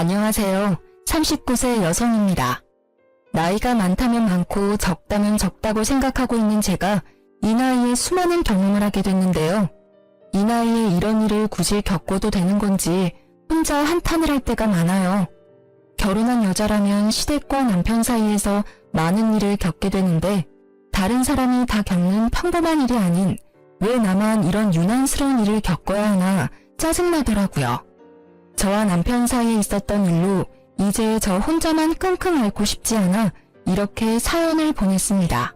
안녕하세요. 39세 여성입니다. 나이가 많다면 많고 적다면 적다고 생각하고 있는 제가 이 나이에 수많은 경험을 하게 됐는데요. 이 나이에 이런 일을 굳이 겪어도 되는 건지 혼자 한탄을 할 때가 많아요. 결혼한 여자라면 시댁과 남편 사이에서 많은 일을 겪게 되는데 다른 사람이 다 겪는 평범한 일이 아닌 왜 나만 이런 유난스러운 일을 겪어야 하나 짜증나더라고요. 저와 남편 사이에 있었던 일로 이제 저 혼자만 끙끙 앓고 싶지 않아 이렇게 사연을 보냈습니다.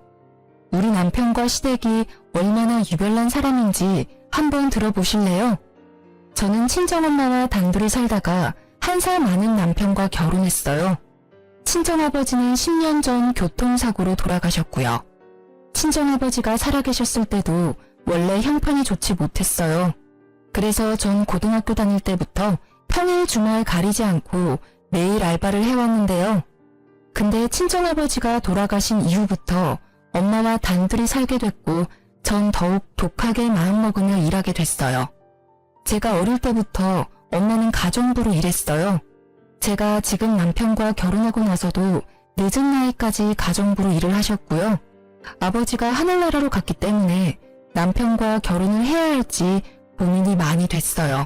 우리 남편과 시댁이 얼마나 유별난 사람인지 한번 들어보실래요? 저는 친정엄마와 단둘이 살다가 1살 많은 남편과 결혼했어요. 친정아버지는 10년 전 교통사고로 돌아가셨고요. 친정아버지가 살아계셨을 때도 원래 형편이 좋지 못했어요. 그래서 전 고등학교 다닐 때부터 평일 주말 가리지 않고 매일 알바를 해왔는데요. 근데 친정아버지가 돌아가신 이후부터 엄마와 단둘이 살게 됐고 전 더욱 독하게 마음먹으며 일하게 됐어요. 제가 어릴 때부터 엄마는 가정부로 일했어요. 제가 지금 남편과 결혼하고 나서도 늦은 나이까지 가정부로 일을 하셨고요. 아버지가 하늘나라로 갔기 때문에 남편과 결혼을 해야 할지 고민이 많이 됐어요.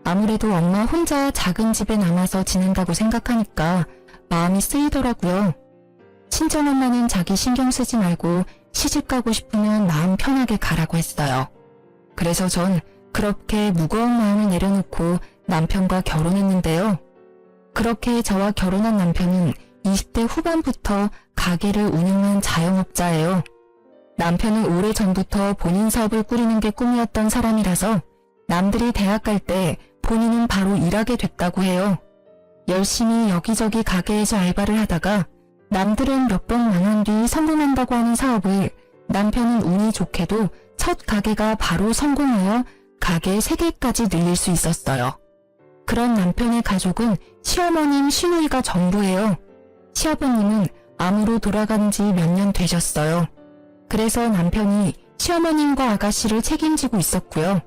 아무래도 엄마 혼자 작은 집에 남아서 지낸다고 생각하니까 마음이 쓰이더라고요. 친정엄마는 자기 신경 쓰지 말고 시집 가고 싶으면 마음 편하게 가라고 했어요. 그래서 전 그렇게 무거운 마음을 내려놓고 남편과 결혼했는데요. 그렇게 저와 결혼한 남편은 20대 후반부터 가게를 운영한 자영업자예요. 남편은 오래전부터 본인 사업을 꾸리는 게 꿈이었던 사람이라서 남들이 대학 갈 때 본인은 바로 일하게 됐다고 해요. 열심히 여기저기 가게에서 알바를 하다가 남들은 몇 번 망한 뒤 성공한다고 하는 사업을 남편은 운이 좋게도 첫 가게가 바로 성공하여 가게 3개까지 늘릴 수 있었어요. 그런 남편의 가족은 시어머님, 시누이가 전부예요. 시아버님은 암으로 돌아간 지 몇 년 되셨어요. 그래서 남편이 시어머님과 아가씨를 책임지고 있었고요.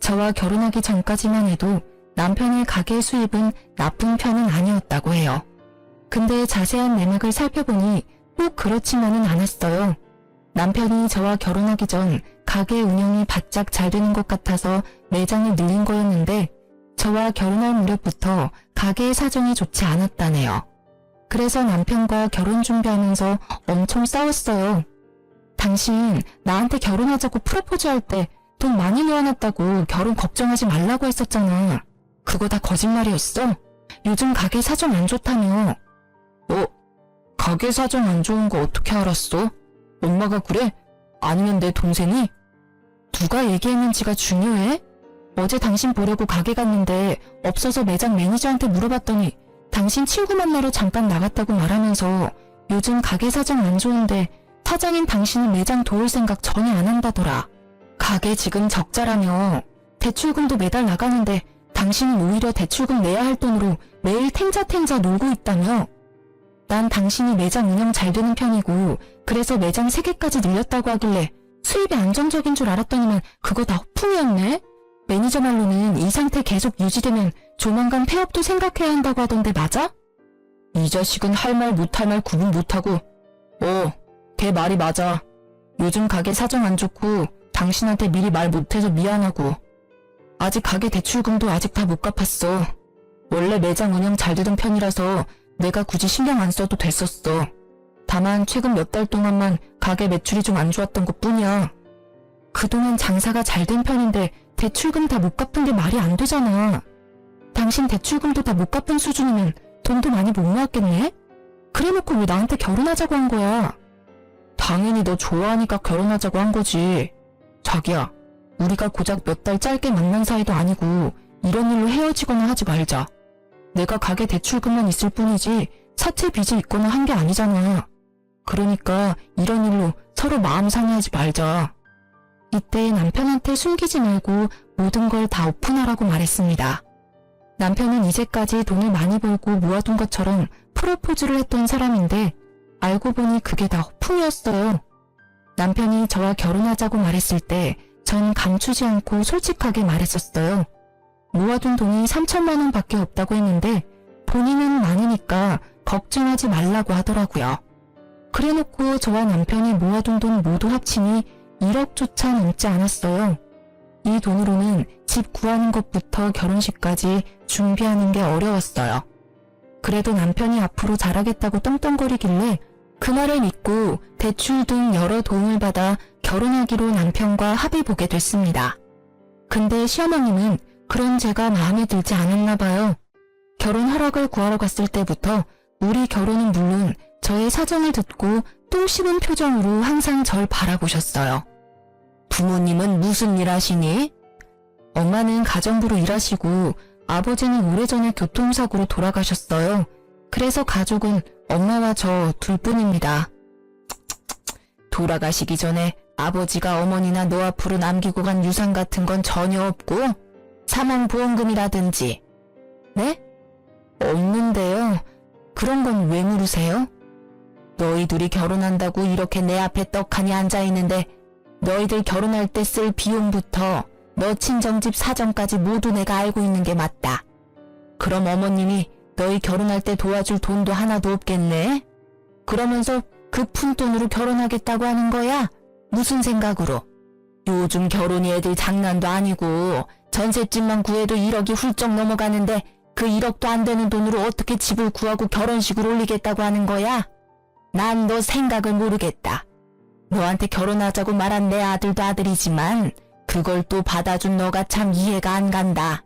저와 결혼하기 전까지만 해도 남편의 가게 수입은 나쁜 편은 아니었다고 해요. 근데 자세한 내막을 살펴보니 꼭 그렇지만은 않았어요. 남편이 저와 결혼하기 전 가게 운영이 바짝 잘 되는 것 같아서 매장을 늘린 거였는데 저와 결혼할 무렵부터 가게의 사정이 좋지 않았다네요. 그래서 남편과 결혼 준비하면서 엄청 싸웠어요. 당신 나한테 결혼하자고 프로포즈할 때 돈 많이 모아놨다고 결혼 걱정하지 말라고 했었잖아. 그거 다 거짓말이었어? 요즘 가게 사정 안 좋다며. 가게 사정 안 좋은 거 어떻게 알았어? 엄마가 그래? 아니면 내 동생이? 누가 얘기했는지가 중요해? 어제 당신 보려고 가게 갔는데 없어서 매장 매니저한테 물어봤더니 당신 친구 만나러 잠깐 나갔다고 말하면서 요즘 가게 사정 안 좋은데 사장인 당신은 매장 도울 생각 전혀 안 한다더라. 가게 지금 적자라며 대출금도 매달 나가는데 당신은 오히려 대출금 내야 할 돈으로 매일 탱자탱자 놀고 있다며. 난 당신이 매장 운영 잘 되는 편이고 그래서 매장 3개까지 늘렸다고 하길래 수입이 안정적인 줄 알았더니만 그거 다 허풍이었네. 매니저 말로는 이 상태 계속 유지되면 조만간 폐업도 생각해야 한다고 하던데 맞아? 이 자식은 할 말 못할 말 구분 못하고 걔 말이 맞아. 요즘 가게 사정 안 좋고 당신한테 미리 말 못해서 미안하고 아직 가게 대출금도 아직 다 못 갚았어. 원래 매장 운영 잘 되던 편이라서 내가 굳이 신경 안 써도 됐었어. 다만 최근 몇 달 동안만 가게 매출이 좀 안 좋았던 것 뿐이야. 그동안 장사가 잘 된 편인데 대출금 다 못 갚은 게 말이 안 되잖아. 당신 대출금도 다 못 갚은 수준이면 돈도 많이 못 모았겠네? 그래놓고 왜 나한테 결혼하자고 한 거야? 당연히 너 좋아하니까 결혼하자고 한 거지. 자기야, 우리가 고작 몇 달 짧게 만난 사이도 아니고 이런 일로 헤어지거나 하지 말자. 내가 가게 대출금만 있을 뿐이지 사채 빚이 있거나 한 게 아니잖아. 그러니까 이런 일로 서로 마음 상해하지 말자. 이때 남편한테 숨기지 말고 모든 걸 다 오픈하라고 말했습니다. 남편은 이제까지 돈을 많이 벌고 모아둔 것처럼 프로포즈를 했던 사람인데 알고 보니 그게 다 허풍이었어요. 남편이 저와 결혼하자고 말했을 때 전 감추지 않고 솔직하게 말했었어요. 모아둔 돈이 3천만 원 밖에 없다고 했는데 본인은 많으니까 걱정하지 말라고 하더라고요. 그래놓고 저와 남편이 모아둔 돈 모두 합치니 1억조차 넘지 않았어요. 이 돈으로는 집 구하는 것부터 결혼식까지 준비하는 게 어려웠어요. 그래도 남편이 앞으로 잘하겠다고 떵떵거리길래 그 말을 믿고 대출 등 여러 도움을 받아 결혼하기로 남편과 합의 보게 됐습니다. 근데 시어머님은 그런 제가 마음에 들지 않았나 봐요. 결혼 허락을 구하러 갔을 때부터 우리 결혼은 물론 저의 사정을 듣고 똥 씹은 표정으로 항상 절 바라보셨어요. 부모님은 무슨 일 하시니? 엄마는 가정부로 일하시고 아버지는 오래전에 교통사고로 돌아가셨어요. 그래서 가족은 엄마와 저 둘뿐입니다. 돌아가시기 전에 아버지가 어머니나 너 앞으로 남기고 간 유산 같은 건 전혀 없고 사망보험금이라든지. 네? 없는데요. 그런 건 왜 물으세요? 너희 둘이 결혼한다고 이렇게 내 앞에 떡하니 앉아있는데 너희들 결혼할 때 쓸 비용부터 너 친정집 사정까지 모두 내가 알고 있는 게 맞다. 그럼 어머님이 너희 결혼할 때 도와줄 돈도 하나도 없겠네? 그러면서 그 푼돈으로 결혼하겠다고 하는 거야? 무슨 생각으로? 요즘 결혼이 애들 장난도 아니고 전셋집만 구해도 1억이 훌쩍 넘어가는데 그 1억도 안 되는 돈으로 어떻게 집을 구하고 결혼식을 올리겠다고 하는 거야? 난 너 생각을 모르겠다. 너한테 결혼하자고 말한 내 아들도 아들이지만 그걸 또 받아준 너가 참 이해가 안 간다.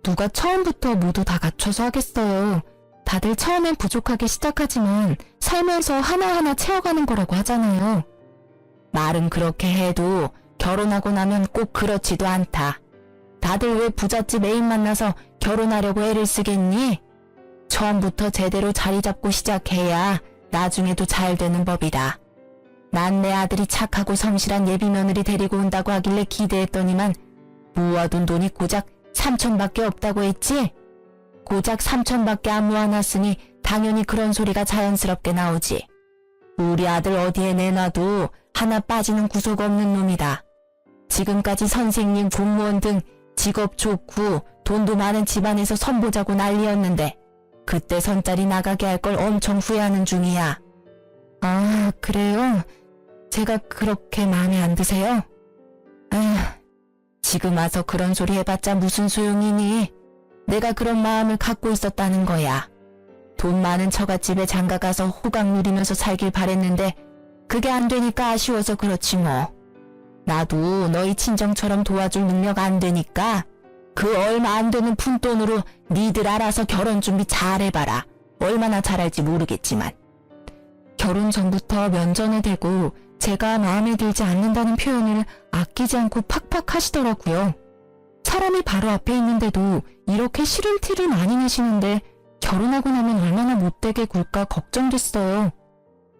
누가 처음부터 모두 다 갖춰서 하겠어요. 다들 처음엔 부족하게 시작하지만 살면서 하나하나 채워가는 거라고 하잖아요. 말은 그렇게 해도 결혼하고 나면 꼭 그렇지도 않다. 다들 왜 부잣집 애인 만나서 결혼하려고 애를 쓰겠니? 처음부터 제대로 자리 잡고 시작해야 나중에도 잘 되는 법이다. 난 내 아들이 착하고 성실한 예비며느리 데리고 온다고 하길래 기대했더니만 모아둔 돈이 고작 3천밖에 없다고 했지? 고작 3천밖에 안 모아놨으니 당연히 그런 소리가 자연스럽게 나오지. 우리 아들 어디에 내놔도 하나 빠지는 구석 없는 놈이다. 지금까지 선생님, 공무원 등 직업 좋고 돈도 많은 집안에서 선보자고 난리였는데 그때 선짜리 나가게 할 걸 엄청 후회하는 중이야. 아, 그래요? 제가 그렇게 마음에 안 드세요? 지금 와서 그런 소리 해봤자 무슨 소용이니? 내가 그런 마음을 갖고 있었다는 거야. 돈 많은 처갓집에 장가가서 호강 누리면서 살길 바랬는데 그게 안 되니까 아쉬워서 그렇지 뭐. 나도 너희 친정처럼 도와줄 능력 안 되니까 그 얼마 안 되는 푼돈으로 니들 알아서 결혼 준비 잘 해봐라. 얼마나 잘할지 모르겠지만. 결혼 전부터 면전에 대고 제가 마음에 들지 않는다는 표현을 아끼지 않고 팍팍 하시더라고요. 사람이 바로 앞에 있는데도 이렇게 싫은 티를 많이 내시는데 결혼하고 나면 얼마나 못되게 굴까 걱정됐어요.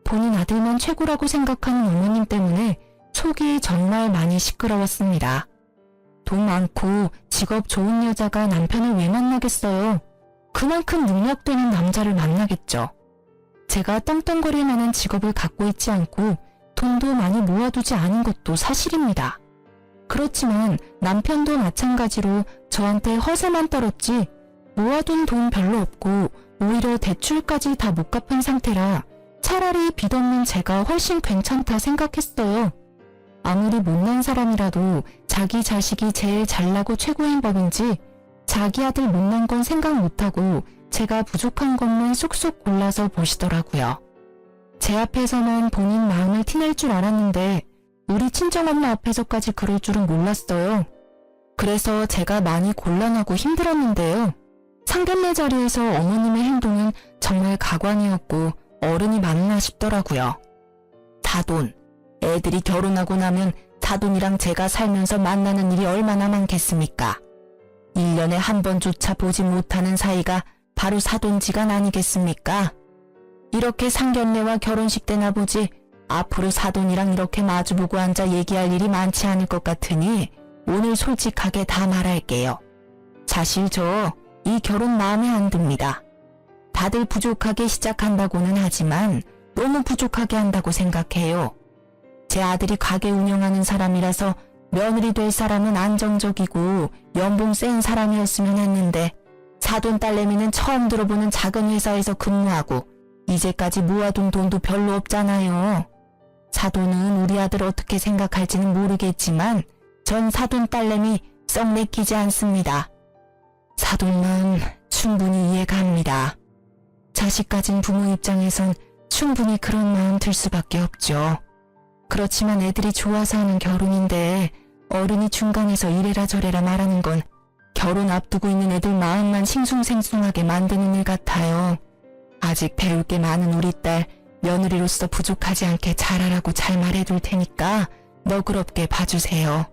본인 아들만 최고라고 생각하는 어머님 때문에 속이 정말 많이 시끄러웠습니다. 돈 많고 직업 좋은 여자가 남편을 왜 만나겠어요? 그만큼 능력되는 남자를 만나겠죠. 제가 떵떵거릴 만한 직업을 갖고 있지 않고 돈도 많이 모아두지 않은 것도 사실입니다. 그렇지만 남편도 마찬가지로 저한테 허세만 떨었지 모아둔 돈 별로 없고 오히려 대출까지 다 못 갚은 상태라 차라리 빚 없는 제가 훨씬 괜찮다 생각했어요. 아무리 못난 사람이라도 자기 자식이 제일 잘나고 최고인 법인지 자기 아들 못난 건 생각 못하고 제가 부족한 것만 쏙쏙 골라서 보시더라고요. 제 앞에서만 본인 마음을 티낼 줄 알았는데 우리 친정엄마 앞에서까지 그럴 줄은 몰랐어요. 그래서 제가 많이 곤란하고 힘들었는데요. 상견례 자리에서 어머님의 행동은 정말 가관이었고 어른이 맞나 싶더라고요. 다돈, 애들이 결혼하고 나면 다돈이랑 제가 살면서 만나는 일이 얼마나 많겠습니까? 1년에 한 번조차 보지 못하는 사이가 바로 사돈지간 아니겠습니까? 이렇게 상견례와 결혼식 때나 보지 앞으로 사돈이랑 이렇게 마주보고 앉아 얘기할 일이 많지 않을 것 같으니 오늘 솔직하게 다 말할게요. 사실 저 이 결혼 마음에 안 듭니다. 다들 부족하게 시작한다고는 하지만 너무 부족하게 한다고 생각해요. 제 아들이 가게 운영하는 사람이라서 며느리 될 사람은 안정적이고 연봉 센 사람이었으면 했는데 사돈 딸내미는 처음 들어보는 작은 회사에서 근무하고 이제까지 모아둔 돈도 별로 없잖아요. 사돈은 우리 아들 어떻게 생각할지는 모르겠지만 전 사돈 딸내미 썩 내키지 않습니다. 사돈 마음 충분히 이해가 합니다. 자식 가진 부모 입장에선 충분히 그런 마음 들 수밖에 없죠. 그렇지만 애들이 좋아서 하는 결혼인데 어른이 중간에서 이래라 저래라 말하는 건 결혼 앞두고 있는 애들 마음만 싱숭생숭하게 만드는 일 같아요. 아직 배울 게 많은 우리 딸 며느리로서 부족하지 않게 잘하라고 잘 말해둘 테니까 너그럽게 봐주세요.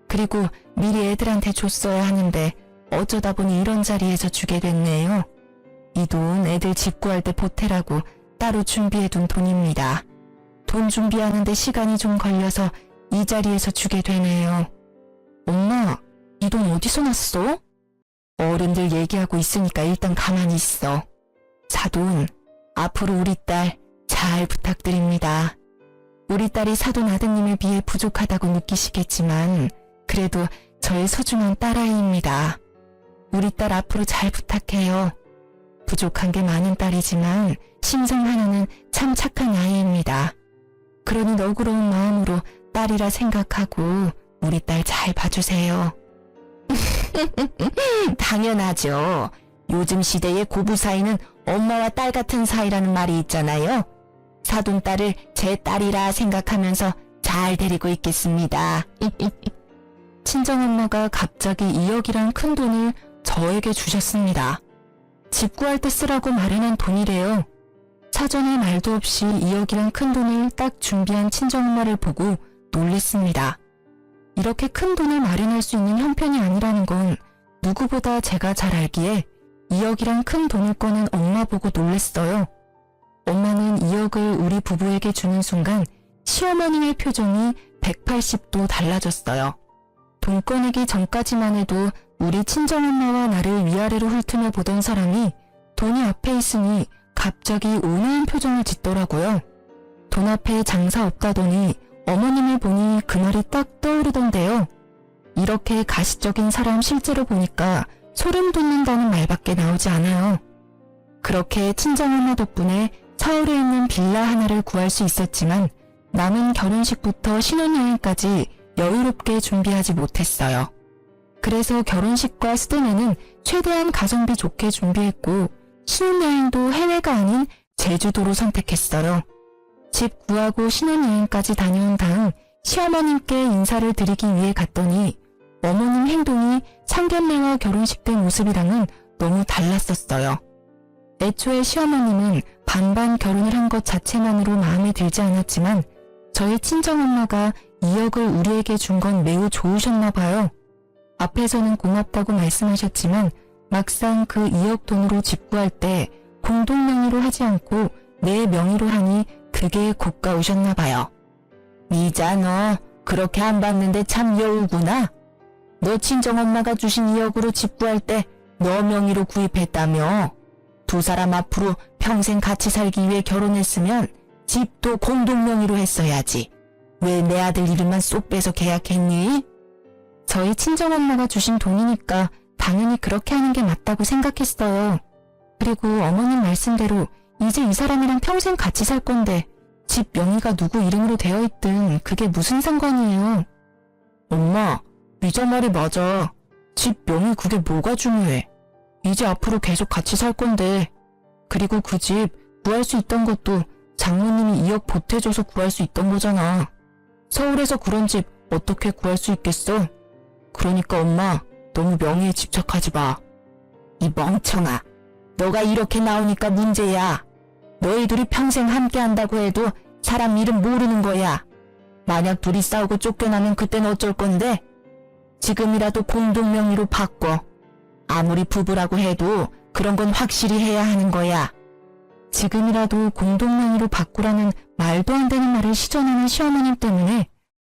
그리고 미리 애들한테 줬어야 하는데 어쩌다 보니 이런 자리에서 주게 됐네요. 이 돈 애들 집 구할 때 보태라고 따로 준비해둔 돈입니다. 돈 준비하는데 시간이 좀 걸려서 이 자리에서 주게 되네요. 엄마, 이 돈 어디서 났어? 어른들 얘기하고 있으니까 일단 가만히 있어. 사돈, 앞으로 우리 딸 잘 부탁드립니다. 우리 딸이 사돈 아드님에 비해 부족하다고 느끼시겠지만 그래도 저의 소중한 딸아이입니다. 우리 딸 앞으로 잘 부탁해요. 부족한 게 많은 딸이지만 심성 하나는 참 착한 아이입니다. 그러니 너그러운 마음으로 딸이라 생각하고 우리 딸 잘 봐주세요. 당연하죠. 요즘 시대의 고부 사이는 엄마와 딸 같은 사이라는 말이 있잖아요. 사돈 딸을 제 딸이라 생각하면서 잘 데리고 있겠습니다. 친정엄마가 갑자기 2억이란 큰 돈을 저에게 주셨습니다. 집 구할 때 쓰라고 마련한 돈이래요. 사전에 말도 없이 2억이란 큰 돈을 딱 준비한 친정엄마를 보고 놀랬습니다. 이렇게 큰 돈을 마련할 수 있는 형편이 아니라는 건 누구보다 제가 잘 알기에 2억이란 큰 돈을 꺼낸 엄마 보고 놀랬어요. 엄마는 2억을 우리 부부에게 주는 순간 시어머니의 표정이 180도 달라졌어요. 돈 꺼내기 전까지만 해도 우리 친정엄마와 나를 위아래로 훑으며 보던 사람이 돈이 앞에 있으니 갑자기 온화한 표정을 짓더라고요. 돈 앞에 장사 없다더니 어머님을 보니 그 말이 딱 떠오르던데요. 이렇게 가시적인 사람 실제로 보니까 소름 돋는다는 말밖에 나오지 않아요. 그렇게 친정엄마 덕분에 서울에 있는 빌라 하나를 구할 수 있었지만 남은 결혼식부터 신혼여행까지 여유롭게 준비하지 못했어요. 그래서 결혼식과 스드메는 최대한 가성비 좋게 준비했고 신혼여행도 해외가 아닌 제주도로 선택했어요. 집 구하고 신혼여행까지 다녀온 다음 시어머님께 인사를 드리기 위해 갔더니 어머님 행동이 상견례와 결혼식 때 모습이랑은 너무 달랐었어요. 애초에 시어머님은 반반 결혼을 한 것 자체만으로 마음에 들지 않았지만 저희 친정엄마가 2억을 우리에게 준 건 매우 좋으셨나 봐요. 앞에서는 고맙다고 말씀하셨지만 막상 그 2억 돈으로 집 구할 때 공동명의로 하지 않고 내 명의로 하니 그게 고가우셨나 봐요. 미자 너 그렇게 안 받는데 참 여우구나. 너 친정엄마가 주신 2억으로 집 구할 때 너 명의로 구입했다며. 두 사람 앞으로 평생 같이 살기 위해 결혼했으면 집도 공동명의로 했어야지. 왜 내 아들 이름만 쏙 빼서 계약했니? 저희 친정엄마가 주신 돈이니까 당연히 그렇게 하는 게 맞다고 생각했어요. 그리고 어머님 말씀대로 이제 이 사람이랑 평생 같이 살 건데 집 명의가 누구 이름으로 되어 있든 그게 무슨 상관이에요. 엄마, 미자 말이 맞아. 집 명의 그게 뭐가 중요해. 이제 앞으로 계속 같이 살 건데. 그리고 그 집 구할 수 있던 것도 장모님이 2억 보태줘서 구할 수 있던 거잖아. 서울에서 그런 집 어떻게 구할 수 있겠어? 그러니까 엄마, 너무 명의에 집착하지 마. 이 멍청아. 너가 이렇게 나오니까 문제야. 너희 둘이 평생 함께 한다고 해도 사람 이름 모르는 거야. 만약 둘이 싸우고 쫓겨나면 그땐 어쩔 건데? 지금이라도 공동명의로 바꿔. 아무리 부부라고 해도 그런 건 확실히 해야 하는 거야. 지금이라도 공동명의로 바꾸라는 말도 안 되는 말을 시전하는 시어머님 때문에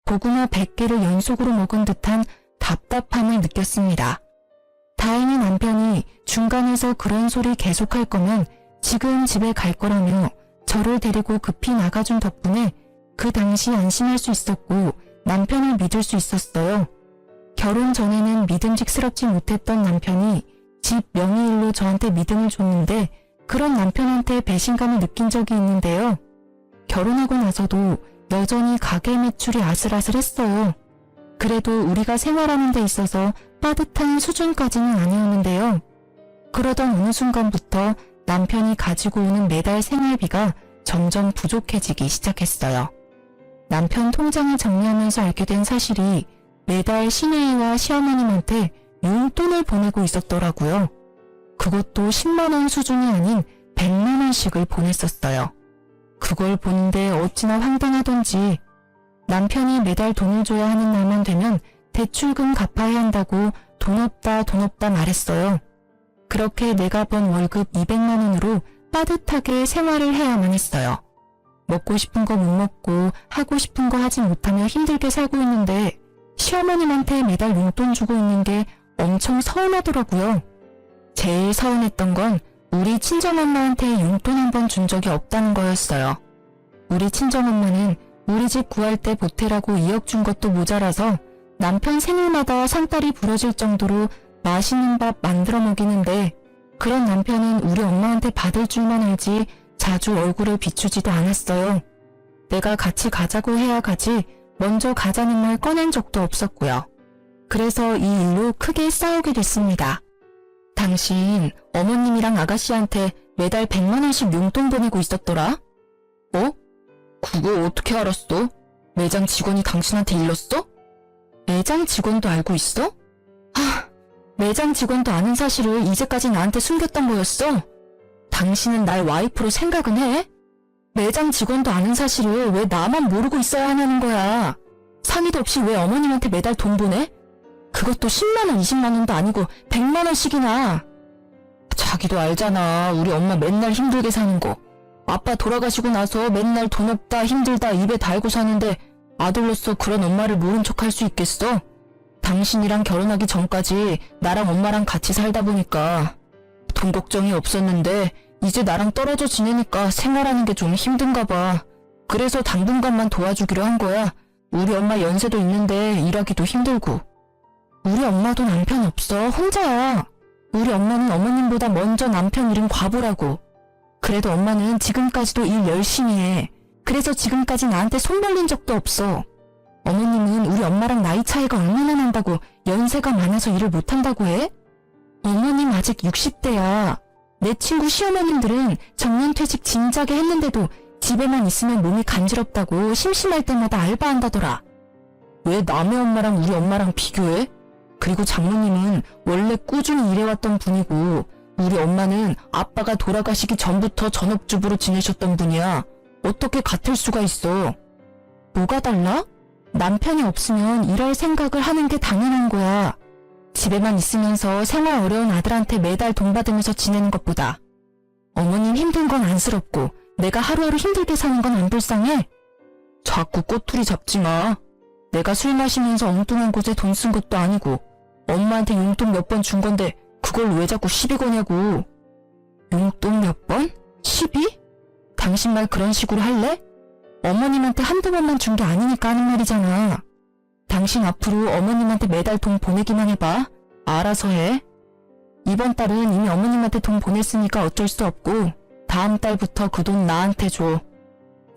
고구마 100개를 연속으로 먹은 듯한 답답함을 느꼈습니다. 다행히 남편이 중간에서 그런 소리 계속할 거면 지금 집에 갈 거라며 저를 데리고 급히 나가준 덕분에 그 당시 안심할 수 있었고 남편을 믿을 수 있었어요. 결혼 전에는 믿음직스럽지 못했던 남편이 집 명의일로 저한테 믿음을 줬는데 그런 남편한테 배신감을 느낀 적이 있는데요. 결혼하고 나서도 여전히 가게 매출이 아슬아슬했어요. 그래도 우리가 생활하는 데 있어서 빠듯한 수준까지는 아니었는데요. 그러던 어느 순간부터 남편이 가지고 오는 매달 생활비가 점점 부족해지기 시작했어요. 남편 통장을 정리하면서 알게 된 사실이 매달 시누이와 시어머님한테 용돈을 보내고 있었더라고요. 그것도 10만 원 수준이 아닌 100만 원씩을 보냈었어요. 그걸 보는데 어찌나 황당하던지 남편이 매달 돈을 줘야 하는 날만 되면 대출금 갚아야 한다고 돈 없다 말했어요. 그렇게 내가 번 월급 200만 원으로 빠듯하게 생활을 해야만 했어요. 먹고 싶은 거 못 먹고 하고 싶은 거 하지 못하며 힘들게 살고 있는데 시어머님한테 매달 용돈 주고 있는 게 엄청 서운하더라고요. 제일 서운했던 건 우리 친정엄마한테 용돈 한 번 준 적이 없다는 거였어요. 우리 친정엄마는 우리 집 구할 때 보태라고 2억 준 것도 모자라서 남편 생일마다 상다리 부러질 정도로 맛있는 밥 만들어 먹이는데 그런 남편은 우리 엄마한테 받을 줄만 알지 자주 얼굴을 비추지도 않았어요. 내가 같이 가자고 해야 가지 먼저 가자는 말 꺼낸 적도 없었고요. 그래서 이 일로 크게 싸우게 됐습니다. 당신 어머님이랑 아가씨한테 매달 100만 원씩 용돈 보내고 있었더라? 어? 그거 어떻게 알았어? 매장 직원이 당신한테 일렀어? 매장 직원도 알고 있어? 매장 직원도 아는 사실을 이제까지 나한테 숨겼던 거였어? 당신은 날 와이프로 생각은 해? 매장 직원도 아는 사실을 왜 나만 모르고 있어야 하냐는 거야. 상의도 없이 왜 어머님한테 매달 돈 보내? 그것도 10만 원, 20만 원도 아니고 100만 원씩이나. 자기도 알잖아. 우리 엄마 맨날 힘들게 사는 거. 아빠 돌아가시고 나서 맨날 돈 없다 힘들다 입에 달고 사는데 아들로서 그런 엄마를 모른 척 할 수 있겠어? 당신이랑 결혼하기 전까지 나랑 엄마랑 같이 살다 보니까 돈 걱정이 없었는데 이제 나랑 떨어져 지내니까 생활하는 게 좀 힘든가 봐. 그래서 당분간만 도와주기로 한 거야. 우리 엄마 연세도 있는데 일하기도 힘들고. 우리 엄마도 남편 없어. 혼자야. 우리 엄마는 어머님보다 먼저 남편 잃은 과부라고. 그래도 엄마는 지금까지도 일 열심히 해. 그래서 지금까지 나한테 손 벌린 적도 없어. 어머님은 우리 엄마랑 나이 차이가 얼마나 난다고 연세가 많아서 일을 못한다고 해? 어머님 아직 60대야. 내 친구 시어머님들은 정년퇴직 진작에 했는데도 집에만 있으면 몸이 간지럽다고 심심할 때마다 알바한다더라. 왜 남의 엄마랑 우리 엄마랑 비교해? 그리고 장모님은 원래 꾸준히 일해왔던 분이고 우리 엄마는 아빠가 돌아가시기 전부터 전업주부로 지내셨던 분이야. 어떻게 같을 수가 있어? 뭐가 달라? 남편이 없으면 일할 생각을 하는 게 당연한 거야. 집에만 있으면서 생활 어려운 아들한테 매달 돈 받으면서 지내는 것보다. 어머님 힘든 건 안쓰럽고 내가 하루하루 힘들게 사는 건 안 불쌍해? 자꾸 꼬투리 잡지 마. 내가 술 마시면서 엉뚱한 곳에 돈 쓴 것도 아니고 엄마한테 용돈 몇 번 준 건데 그걸 왜 자꾸 시비 거냐고. 용돈 몇 번? 시비? 당신 말 그런 식으로 할래? 어머님한테 한두 번만 준 게 아니니까 하는 말이잖아. 당신 앞으로 어머님한테 매달 돈 보내기만 해봐. 알아서 해. 이번 달은 이미 어머님한테 돈 보냈으니까 어쩔 수 없고 다음 달부터 그 돈 나한테 줘.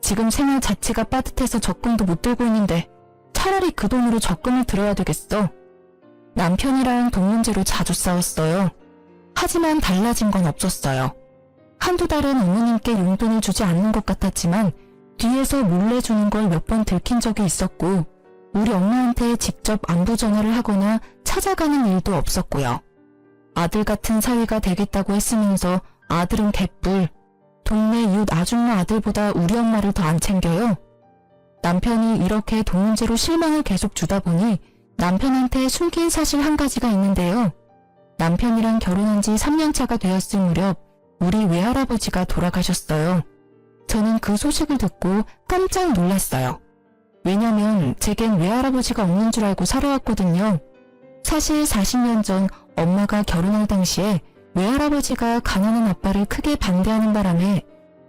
지금 생활 자체가 빠듯해서 적금도 못 들고 있는데 차라리 그 돈으로 적금을 들어야 되겠어. 남편이랑 돈 문제로 자주 싸웠어요. 하지만 달라진 건 없었어요. 한두 달은 어머님께 용돈을 주지 않는 것 같았지만 뒤에서 몰래 주는 걸 몇 번 들킨 적이 있었고 우리 엄마한테 직접 안부 전화를 하거나 찾아가는 일도 없었고요. 아들 같은 사위가 되겠다고 했으면서 아들은 개뿔. 동네 이웃 아줌마 아들보다 우리 엄마를 더 안 챙겨요. 남편이 이렇게 돈 문제로 실망을 계속 주다 보니 남편한테 숨긴 사실 한 가지가 있는데요. 남편이랑 결혼한 지 3년차가 되었을 무렵 우리 외할아버지가 돌아가셨어요. 저는 그 소식을 듣고 깜짝 놀랐어요. 왜냐면 제겐 외할아버지가 없는 줄 알고 살아왔거든요. 사실 40년 전 엄마가 결혼할 당시에 외할아버지가 가난한 아빠를 크게 반대하는 바람에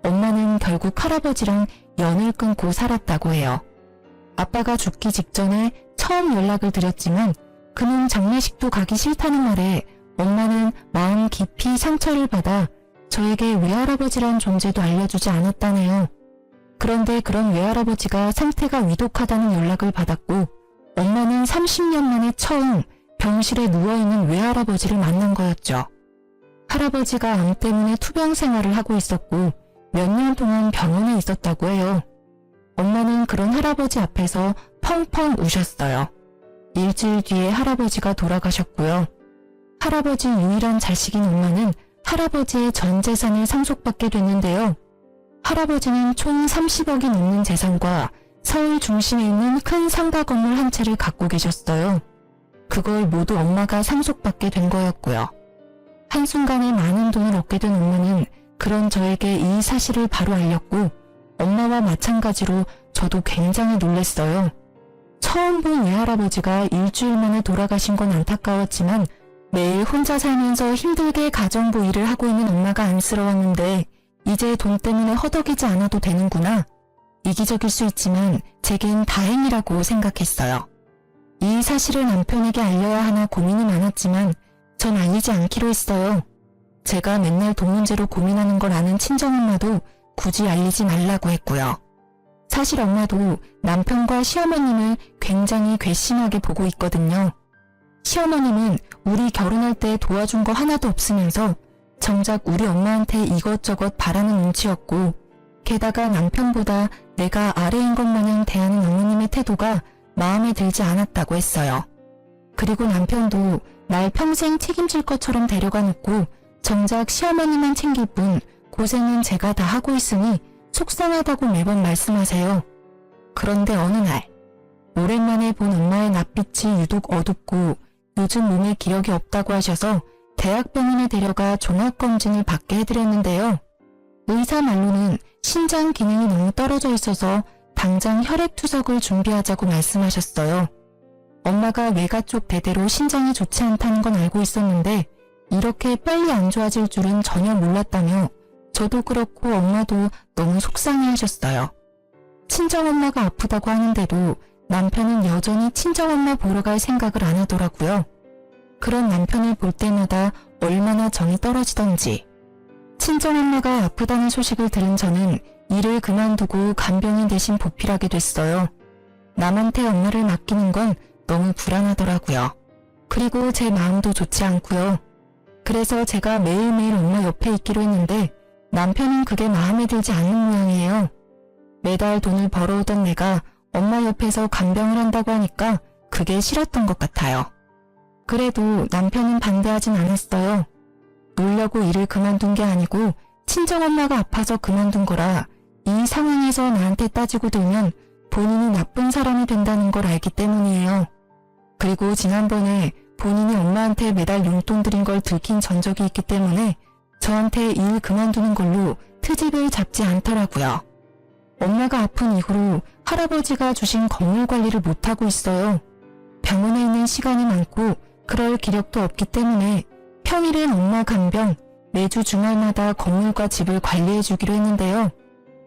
엄마는 결국 할아버지랑 연을 끊고 살았다고 해요. 아빠가 죽기 직전에 처음 연락을 드렸지만 그는 장례식도 가기 싫다는 말에 엄마는 마음 깊이 상처를 받아 저에게 외할아버지란 존재도 알려주지 않았다네요. 그런데 그런 외할아버지가 상태가 위독하다는 연락을 받았고 엄마는 30년 만에 처음 병실에 누워있는 외할아버지를 만난 거였죠. 할아버지가 암 때문에 투병 생활을 하고 있었고 몇 년 동안 병원에 있었다고 해요. 엄마는 그런 할아버지 앞에서 펑펑 우셨어요. 일주일 뒤에 할아버지가 돌아가셨고요. 할아버지 유일한 자식인 엄마는 할아버지의 전 재산을 상속받게 됐는데요. 할아버지는 총 30억이 넘는 재산과 서울 중심에 있는 큰 상가 건물 한 채를 갖고 계셨어요. 그걸 모두 엄마가 상속받게 된 거였고요. 한순간에 많은 돈을 얻게 된 엄마는 그런 저에게 이 사실을 바로 알렸고 엄마와 마찬가지로 저도 굉장히 놀랐어요. 처음 본 외할아버지가 일주일 만에 돌아가신 건 안타까웠지만 매일 혼자 살면서 힘들게 가정부 일을 하고 있는 엄마가 안쓰러웠는데 이제 돈 때문에 허덕이지 않아도 되는구나. 이기적일 수 있지만 제겐 다행이라고 생각했어요. 이 사실을 남편에게 알려야 하나 고민이 많았지만 전 알리지 않기로 했어요. 제가 맨날 돈 문제로 고민하는 걸 아는 친정엄마도 굳이 알리지 말라고 했고요. 사실 엄마도 남편과 시어머님을 굉장히 괘씸하게 보고 있거든요. 시어머님은 우리 결혼할 때 도와준 거 하나도 없으면서 정작 우리 엄마한테 이것저것 바라는 눈치였고 게다가 남편보다 내가 아래인 것 마냥 대하는 어머님의 태도가 마음에 들지 않았다고 했어요. 그리고 남편도 날 평생 책임질 것처럼 데려가 놓고 정작 시어머니만 챙길 뿐 고생은 제가 다 하고 있으니 속상하다고 매번 말씀하세요. 그런데 어느 날 오랜만에 본 엄마의 낯빛이 유독 어둡고 요즘 몸에 기력이 없다고 하셔서 대학병원에 데려가 종합검진을 받게 해드렸는데요. 의사 말로는 신장 기능이 너무 떨어져 있어서 당장 혈액투석을 준비하자고 말씀하셨어요. 엄마가 외가 쪽 대대로 신장이 좋지 않다는 건 알고 있었는데 이렇게 빨리 안 좋아질 줄은 전혀 몰랐다며 저도 그렇고 엄마도 너무 속상해하셨어요. 친정엄마가 아프다고 하는데도 남편은 여전히 친정엄마 보러 갈 생각을 안 하더라고요. 그런 남편을 볼 때마다 얼마나 정이 떨어지던지. 친정엄마가 아프다는 소식을 들은 저는 일을 그만두고 간병인 대신 보필하게 됐어요. 남한테 엄마를 맡기는 건 너무 불안하더라고요. 그리고 제 마음도 좋지 않고요. 그래서 제가 매일매일 엄마 옆에 있기로 했는데 남편은 그게 마음에 들지 않는 모양이에요. 매달 돈을 벌어오던 내가 엄마 옆에서 간병을 한다고 하니까 그게 싫었던 것 같아요. 그래도 남편은 반대하진 않았어요. 놀려고 일을 그만둔 게 아니고 친정엄마가 아파서 그만둔 거라 이 상황에서 나한테 따지고 들면 본인이 나쁜 사람이 된다는 걸 알기 때문이에요. 그리고 지난번에 본인이 엄마한테 매달 용돈 드린 걸 들킨 전적이 있기 때문에 저한테 일 그만두는 걸로 트집을 잡지 않더라고요. 엄마가 아픈 이후로 할아버지가 주신 건물 관리를 못하고 있어요. 병원에 있는 시간이 많고 그럴 기력도 없기 때문에 평일엔 엄마 간병, 매주 주말마다 건물과 집을 관리해 주기로 했는데요.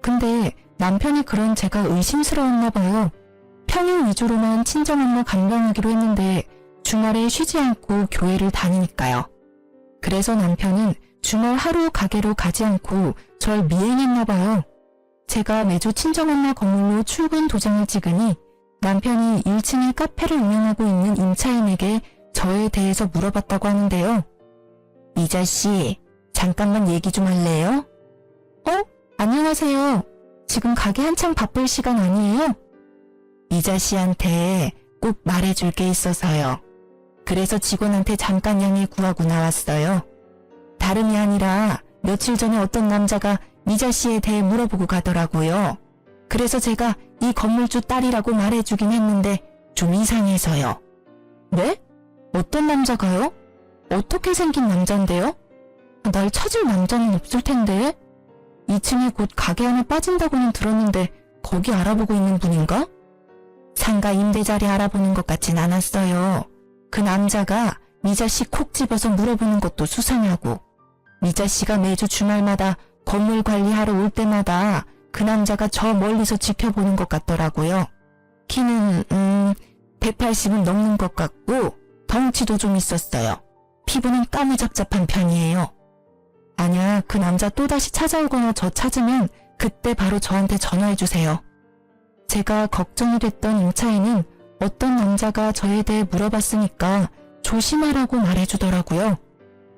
근데 남편이 그런 제가 의심스러웠나 봐요. 평일 위주로만 친정엄마 간병하기로 했는데 주말에 쉬지 않고 교회를 다니니까요. 그래서 남편은 주말 하루 가게로 가지 않고 절 미행했나 봐요. 제가 매주 친정엄마 건물로 출근 도장을 찍으니 남편이 1층에 카페를 운영하고 있는 임차인에게 저에 대해서 물어봤다고 하는데요. 이자씨, 잠깐만 얘기 좀 할래요? 안녕하세요. 지금 가게 한창 바쁠 시간 아니에요? 이자씨한테 꼭 말해줄 게 있어서요. 그래서 직원한테 잠깐 양해 구하고 나왔어요. 다름이 아니라 며칠 전에 어떤 남자가 이자씨에 대해 물어보고 가더라고요. 그래서 제가 이 건물주 딸이라고 말해주긴 했는데 좀 이상해서요. 네? 어떤 남자가요? 어떻게 생긴 남잔데요? 날 찾을 남자는 없을 텐데. 2층에 곧 가게 하나 빠진다고는 들었는데 거기 알아보고 있는 분인가? 상가 임대 자리 알아보는 것 같진 않았어요. 그 남자가 미자씨 콕 집어서 물어보는 것도 수상하고 미자씨가 매주 주말마다 건물 관리하러 올 때마다 그 남자가 저 멀리서 지켜보는 것 같더라고요. 키는 180은 넘는 것 같고 덩치도 좀 있었어요. 피부는 까무잡잡한 편이에요. 만약 그 남자 또다시 찾아오거나 저 찾으면 그때 바로 저한테 전화해주세요. 제가 걱정이 됐던 임차인은 어떤 남자가 저에 대해 물어봤으니까 조심하라고 말해주더라고요.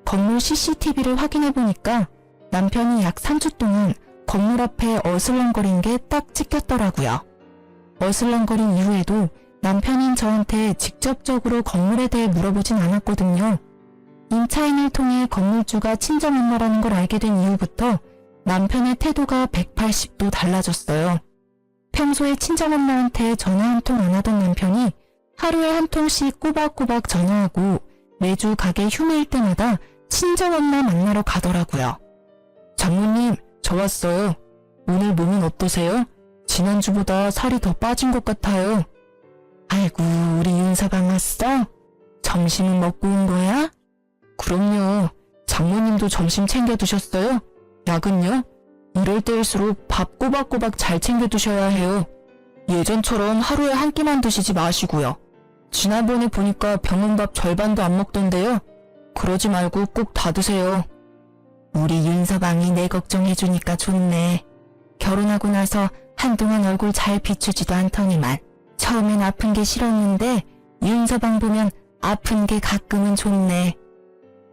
건물 CCTV를 확인해보니까 남편이 약 3주 동안 건물 앞에 어슬렁거린 게 딱 찍혔더라고요. 어슬렁거린 이후에도 남편인 저한테 직접적으로 건물에 대해 물어보진 않았거든요. 임차인을 통해 건물주가 친정엄마라는 걸 알게 된 이후부터 남편의 태도가 180도 달라졌어요. 평소에 친정엄마한테 전화 한 통 안 하던 남편이 하루에 한 통씩 꼬박꼬박 전화하고 매주 가게 휴무일 때마다 친정엄마 만나러 가더라고요. 장모님, 저 왔어요. 오늘 몸은 어떠세요? 지난주보다 살이 더 빠진 것 같아요. 아이고, 우리 윤서방 왔어? 점심은 먹고 온 거야? 그럼요. 장모님도 점심 챙겨 드셨어요? 약은요? 이럴 때일수록 밥 꼬박꼬박 잘 챙겨 드셔야 해요. 예전처럼 하루에 한 끼만 드시지 마시고요. 지난번에 보니까 병원밥 절반도 안 먹던데요. 그러지 말고 꼭 다 드세요. 우리 윤서방이 내 걱정해주니까 좋네. 결혼하고 나서 한동안 얼굴 잘 비추지도 않더니만 처음엔 아픈 게 싫었는데 윤서방 보면 아픈 게 가끔은 좋네.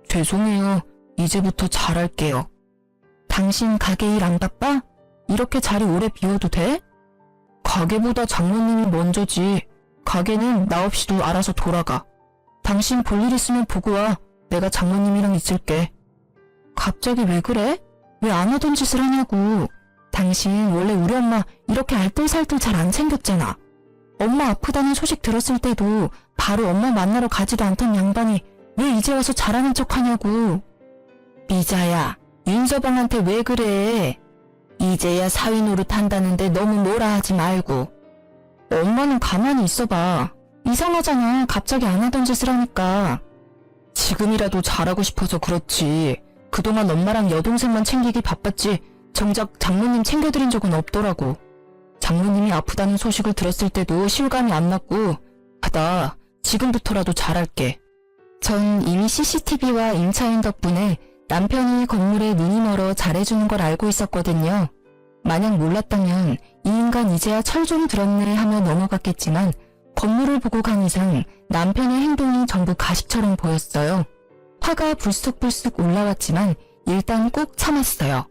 죄송해요. 이제부터 잘할게요. 당신 가게 일 안 바빠? 이렇게 자리 오래 비워도 돼? 가게보다 장모님이 먼저지. 가게는 나 없이도 알아서 돌아가. 당신 볼 일 있으면 보고 와. 내가 장모님이랑 있을게. 갑자기 왜 그래? 왜 안 하던 짓을 하냐고. 당신 원래 우리 엄마 이렇게 알뜰살뜰 잘 안 챙겼잖아. 엄마 아프다는 소식 들었을 때도 바로 엄마 만나러 가지도 않던 양반이 왜 이제 와서 잘하는 척 하냐고. 미자야, 윤서방한테 왜 그래? 이제야 사위 노릇 한다는데 너무 뭐라 하지 말고. 엄마는 가만히 있어봐. 이상하잖아. 갑자기 안 하던 짓을 하니까. 지금이라도 잘하고 싶어서 그렇지. 그동안 엄마랑 여동생만 챙기기 바빴지 정작 장모님 챙겨드린 적은 없더라고. 장모님이 아프다는 소식을 들었을 때도 실감이 안 났고 나 지금부터라도 잘할게. 전 이미 CCTV와 임차인 덕분에 남편이 건물에 눈이 멀어 잘해주는 걸 알고 있었거든요. 만약 몰랐다면 이 인간 이제야 철 좀 들었네 하며 넘어갔겠지만 건물을 보고 간 이상 남편의 행동이 전부 가식처럼 보였어요. 화가 불쑥불쑥 올라왔지만 일단 꾹 참았어요.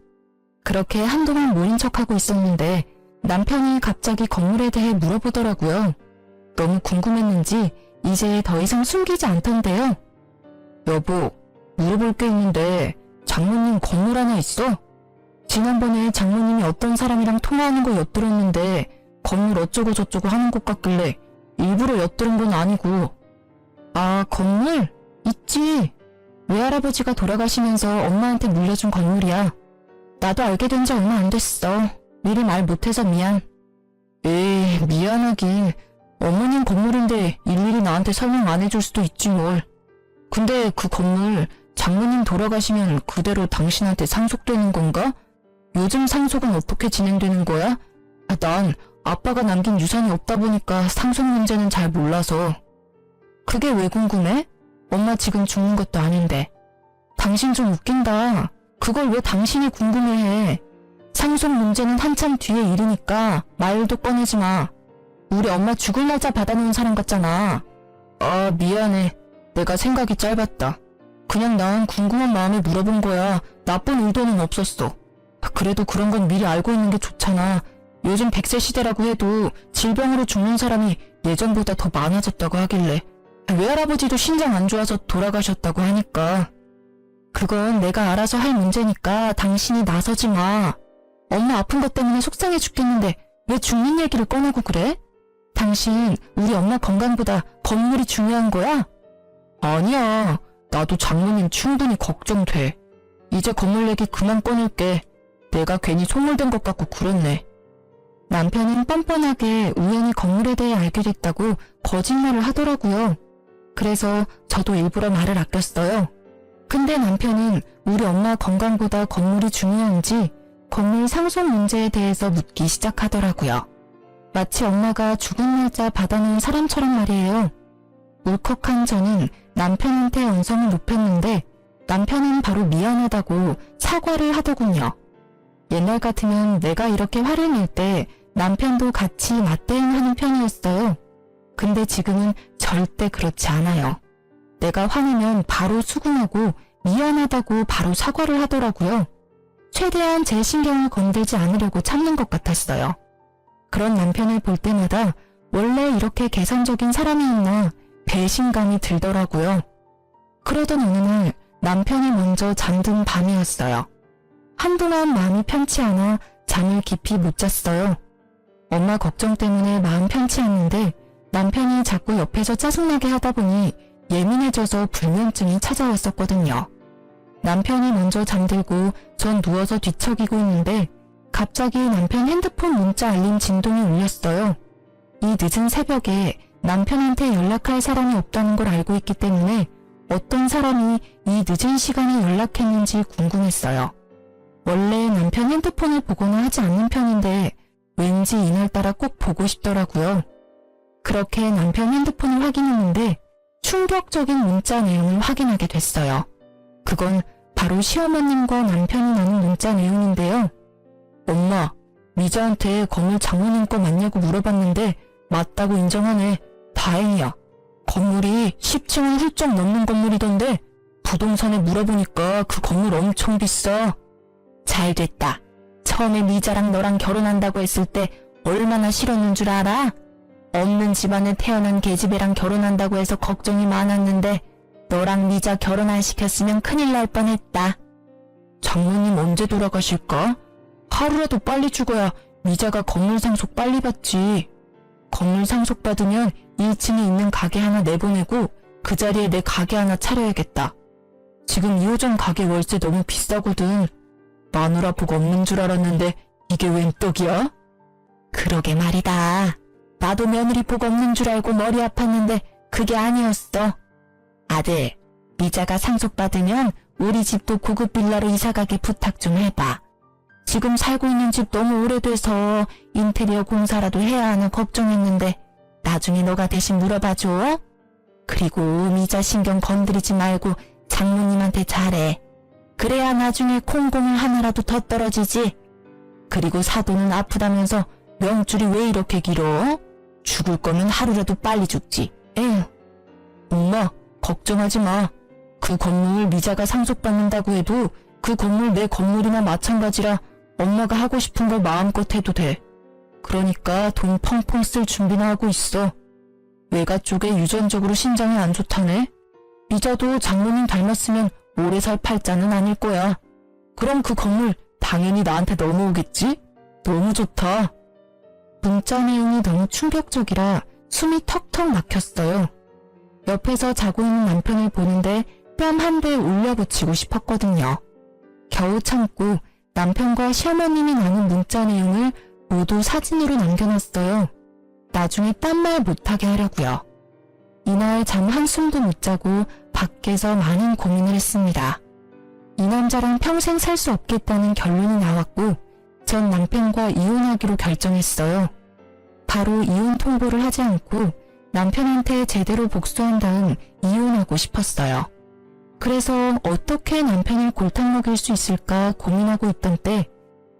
그렇게 한동안 모른 척하고 있었는데 남편이 갑자기 건물에 대해 물어보더라고요. 너무 궁금했는지 이제 더 이상 숨기지 않던데요. 여보, 물어볼 게 있는데 장모님 건물 하나 있어? 지난번에 장모님이 어떤 사람이랑 통화하는 거 엿들었는데 건물 어쩌고 저쩌고 하는 것 같길래 일부러 엿들은 건 아니고. 아, 건물? 있지. 외할아버지가 돌아가시면서 엄마한테 물려준 건물이야. 나도 알게 된 지 얼마 안 됐어. 미리 말 못해서 미안. 에이, 미안하긴. 어머님 건물인데 일일이 나한테 설명 안 해줄 수도 있지 뭘. 근데 그 건물 장모님 돌아가시면 그대로 당신한테 상속되는 건가? 요즘 상속은 어떻게 진행되는 거야? 난 아빠가 남긴 유산이 없다 보니까 상속 문제는 잘 몰라서. 그게 왜 궁금해? 엄마 지금 죽는 것도 아닌데. 당신 좀 웃긴다. 그걸 왜 당신이 궁금해해. 상속 문제는 한참 뒤의 일이니까 말도 꺼내지 마. 우리 엄마 죽을 날짜 받아놓은 사람 같잖아. 아, 미안해. 내가 생각이 짧았다. 그냥 난 궁금한 마음에 물어본 거야. 나쁜 의도는 없었어. 그래도 그런 건 미리 알고 있는 게 좋잖아. 요즘 100세 시대라고 해도 질병으로 죽는 사람이 예전보다 더 많아졌다고 하길래. 외할아버지도 신장 안 좋아서 돌아가셨다고 하니까. 그건 내가 알아서 할 문제니까 당신이 나서지 마. 엄마 아픈 것 때문에 속상해 죽겠는데 왜 죽는 얘기를 꺼내고 그래? 당신 우리 엄마 건강보다 건물이 중요한 거야? 아니야. 나도 장모님 충분히 걱정돼. 이제 건물 얘기 그만 꺼낼게. 내가 괜히 소홀된 것 같고 그렇네. 남편은 뻔뻔하게 우연히 건물에 대해 알게 됐다고 거짓말을 하더라고요. 그래서 저도 일부러 말을 아꼈어요. 근데 남편은 우리 엄마 건강보다 건물이 중요한지 건물 상속 문제에 대해서 묻기 시작하더라고요. 마치 엄마가 죽은 날짜 받아놓은 사람처럼 말이에요. 울컥한 저는 남편한테 언성을 높였는데 남편은 바로 미안하다고 사과를 하더군요. 옛날 같으면 내가 이렇게 화를 낼 때 남편도 같이 맞대응하는 편이었어요. 근데 지금은 절대 그렇지 않아요. 내가 화내면 바로 수긍하고 미안하다고 바로 사과를 하더라고요. 최대한 제 신경을 건들지 않으려고 참는 것 같았어요. 그런 남편을 볼 때마다 원래 이렇게 개선적인 사람이 있나 배신감이 들더라고요. 그러던 어느 날 남편이 먼저 잠든 밤이었어요. 한동안 마음이 편치 않아 잠을 깊이 못 잤어요. 엄마 걱정 때문에 마음 편치 않는데 남편이 자꾸 옆에서 짜증나게 하다 보니 예민해져서 불면증이 찾아왔었거든요. 남편이 먼저 잠들고 전 누워서 뒤척이고 있는데 갑자기 남편 핸드폰 문자 알림 진동이 울렸어요. 이 늦은 새벽에 남편한테 연락할 사람이 없다는 걸 알고 있기 때문에 어떤 사람이 이 늦은 시간에 연락했는지 궁금했어요. 원래 남편 핸드폰을 보거나 하지 않는 편인데 왠지 이날따라 꼭 보고 싶더라고요. 그렇게 남편 핸드폰을 확인했는데 충격적인 문자 내용을 확인하게 됐어요. 그건 바로 시어머님과 남편이 나눈 문자 내용인데요. 엄마, 미자한테 건물 장모님 거 맞냐고 물어봤는데 맞다고 인정하네. 다행이야. 건물이 10층을 훌쩍 넘는 건물이던데 부동산에 물어보니까 그 건물 엄청 비싸. 잘 됐다. 처음에 미자랑 너랑 결혼한다고 했을 때 얼마나 싫었는 줄 알아? 없는 집안에 태어난 계집애랑 결혼한다고 해서 걱정이 많았는데 너랑 미자 결혼 안 시켰으면 큰일 날 뻔했다. 장모님 언제 돌아가실까? 하루라도 빨리 죽어야 미자가 건물 상속 빨리 받지. 건물 상속 받으면 1층에 있는 가게 하나 내보내고 그 자리에 내 가게 하나 차려야겠다. 지금 2호점 가게 월세 너무 비싸거든. 마누라 복 없는 줄 알았는데 이게 웬 떡이야? 그러게 말이다. 나도 며느리 복 없는 줄 알고 머리 아팠는데 그게 아니었어. 아들, 미자가 상속받으면 우리 집도 고급 빌라로 이사가게 부탁 좀 해봐. 지금 살고 있는 집 너무 오래돼서 인테리어 공사라도 해야 하나 걱정했는데 나중에 너가 대신 물어봐줘. 그리고 미자 신경 건드리지 말고 장모님한테 잘해. 그래야 나중에 콩고물 하나라도 더 떨어지지. 그리고 사돈은 아프다면서 명줄이 왜 이렇게 길어? 죽을 거면 하루라도 빨리 죽지. 에휴. 엄마, 걱정하지 마. 그 건물 미자가 상속받는다고 해도 그 건물 내 건물이나 마찬가지라 엄마가 하고 싶은 걸 마음껏 해도 돼. 그러니까 돈 펑펑 쓸 준비나 하고 있어. 외가 쪽에 유전적으로 신장이 안 좋다네. 미자도 장모님 닮았으면 오래 살 팔자는 아닐 거야. 그럼 그 건물 당연히 나한테 넘어오겠지? 너무 좋다. 문자 내용이 너무 충격적이라 숨이 턱턱 막혔어요. 옆에서 자고 있는 남편을 보는데 뺨 한 대 올려붙이고 싶었거든요. 겨우 참고 남편과 시어머님이 나눈 문자 내용을 모두 사진으로 남겨놨어요. 나중에 딴 말 못하게 하려고요. 이날 잠 한숨도 못 자고 밖에서 많은 고민을 했습니다. 이 남자랑 평생 살 수 없겠다는 결론이 나왔고 전 남편과 이혼하기로 결정했어요. 바로 이혼 통보를 하지 않고 남편한테 제대로 복수한 다음 이혼하고 싶었어요. 그래서 어떻게 남편을 골탕 먹일 수 있을까 고민하고 있던 때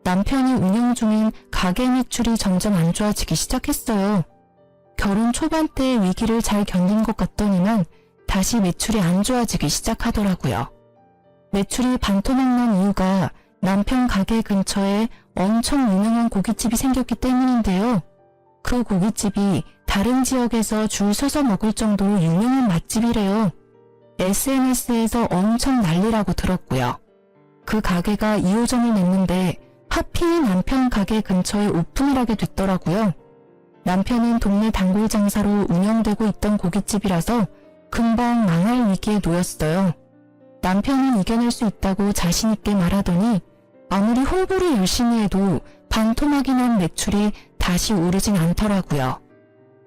남편이 운영 중인 가게 매출이 점점 안 좋아지기 시작했어요. 결혼 초반 때 위기를 잘 견딘 것 같더니만 다시 매출이 안 좋아지기 시작하더라고요. 매출이 반토막 난 이유가 남편 가게 근처에 엄청 유명한 고깃집이 생겼기 때문인데요. 그 고깃집이 다른 지역에서 줄 서서 먹을 정도로 유명한 맛집이래요. SNS에서 엄청 난리라고 들었고요. 그 가게가 2호점을 냈는데 하필 남편 가게 근처에 오픈을 하게 됐더라고요. 남편은 동네 단골 장사로 운영되고 있던 고깃집이라서 금방 망할 위기에 놓였어요. 남편은 이겨낼 수 있다고 자신있게 말하더니 아무리 홍보를 열심히 해도 반토막이 난 매출이 다시 오르진 않더라고요.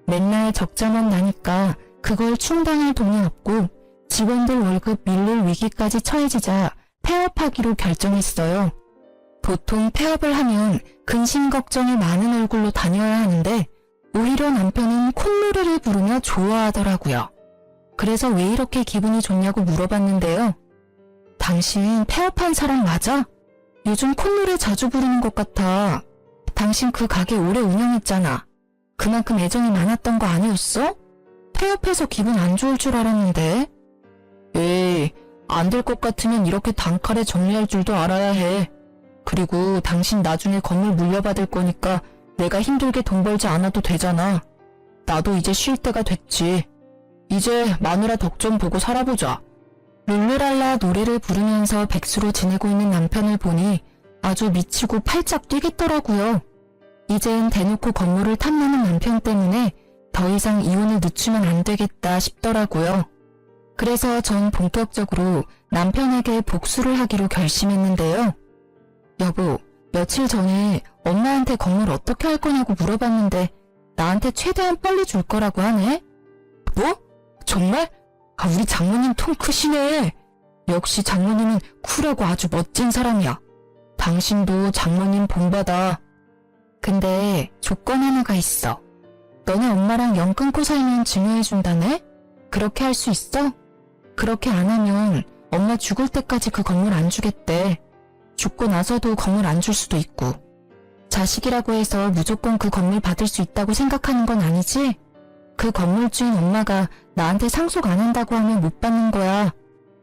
맨날 적자만 나니까 그걸 충당할 돈이 없고 직원들 월급 밀릴 위기까지 처해지자 폐업하기로 결정했어요. 보통 폐업을 하면 근심 걱정이 많은 얼굴로 다녀야 하는데 오히려 남편은 콧노래를 부르며 좋아하더라고요. 그래서 왜 이렇게 기분이 좋냐고 물어봤는데요. 당신 폐업한 사람 맞아? 요즘 콧노래 자주 부르는 것 같아. 당신 그 가게 오래 운영했잖아. 그만큼 애정이 많았던 거 아니었어? 폐업해서 기분 안 좋을 줄 알았는데. 에이, 안 될 것 같으면 이렇게 단칼에 정리할 줄도 알아야 해. 그리고 당신 나중에 건물 물려받을 거니까 내가 힘들게 돈 벌지 않아도 되잖아. 나도 이제 쉴 때가 됐지. 이제 마누라 덕 좀 보고 살아보자. 룰루랄라 노래를 부르면서 백수로 지내고 있는 남편을 보니 아주 미치고 팔짝 뛰겠더라고요. 이젠 대놓고 건물을 탐내는 남편 때문에 더 이상 이혼을 늦추면 안 되겠다 싶더라고요. 그래서 전 본격적으로 남편에게 복수를 하기로 결심했는데요. 여보, 며칠 전에 엄마한테 건물 어떻게 할 거냐고 물어봤는데 나한테 최대한 빨리 줄 거라고 하네? 뭐? 정말? 우리 장모님 통 크시네. 역시 장모님은 쿨하고 아주 멋진 사람이야. 당신도 장모님 본받아. 근데 조건 하나가 있어. 너네 엄마랑 연 끊고 살면 증여해준다네? 그렇게 할 수 있어? 그렇게 안 하면 엄마 죽을 때까지 그 건물 안 주겠대. 죽고 나서도 건물 안 줄 수도 있고. 자식이라고 해서 무조건 그 건물 받을 수 있다고 생각하는 건 아니지? 그 건물주인 엄마가 나한테 상속 안 한다고 하면 못 받는 거야.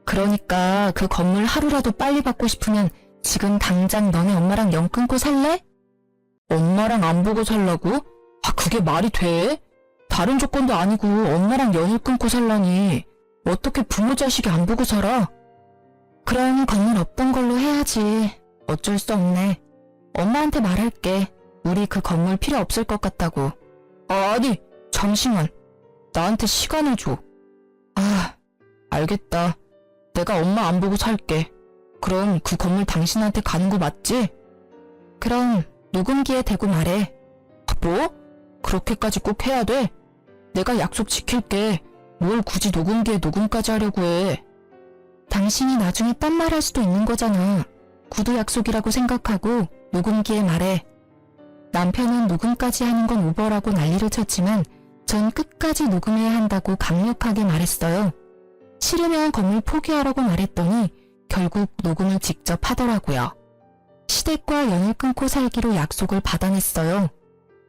그러니까 그 건물 하루라도 빨리 받고 싶으면 지금 당장 너네 엄마랑 연 끊고 살래? 엄마랑 안 보고 살라고? 그게 말이 돼? 다른 조건도 아니고 엄마랑 연을 끊고 살라니. 어떻게 부모 자식이 안 보고 살아? 그럼 건물 없던 걸로 해야지. 어쩔 수 없네. 엄마한테 말할게. 우리 그 건물 필요 없을 것 같다고. 아니, 잠시만. 나한테 시간을 줘. 알겠다. 내가 엄마 안 보고 살게. 그럼 그 건물 당신한테 가는 거 맞지? 그럼 녹음기에 대고 말해. 뭐? 그렇게까지 꼭 해야 돼? 내가 약속 지킬게. 뭘 굳이 녹음기에 녹음까지 하려고 해. 당신이 나중에 딴 말 할 수도 있는 거잖아. 구두 약속이라고 생각하고 녹음기에 말해. 남편은 녹음까지 하는 건 오버라고 난리를 쳤지만 전 끝까지 녹음해야 한다고 강력하게 말했어요. 싫으면 건물 포기하라고 말했더니 결국 녹음을 직접 하더라고요. 시댁과 연을 끊고 살기로 약속을 받아냈어요.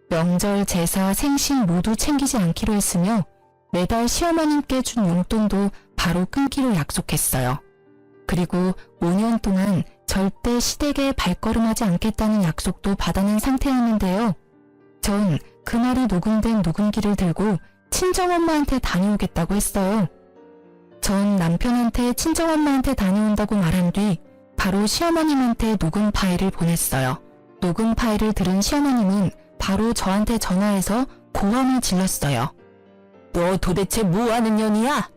명절, 제사, 생신 모두 챙기지 않기로 했으며 매달 시어머님께 준 용돈도 바로 끊기로 약속했어요. 그리고 5년 동안 절대 시댁에 발걸음하지 않겠다는 약속도 받아낸 상태였는데요. 전 그날이 녹음된 녹음기를 들고 친정엄마한테 다녀오겠다고 했어요. 전 남편한테 친정엄마한테 다녀온다고 말한 뒤 바로 시어머님한테 녹음 파일을 보냈어요. 녹음 파일을 들은 시어머님은 바로 저한테 전화해서 고함을 질렀어요. 너 도대체 뭐하는 년이야?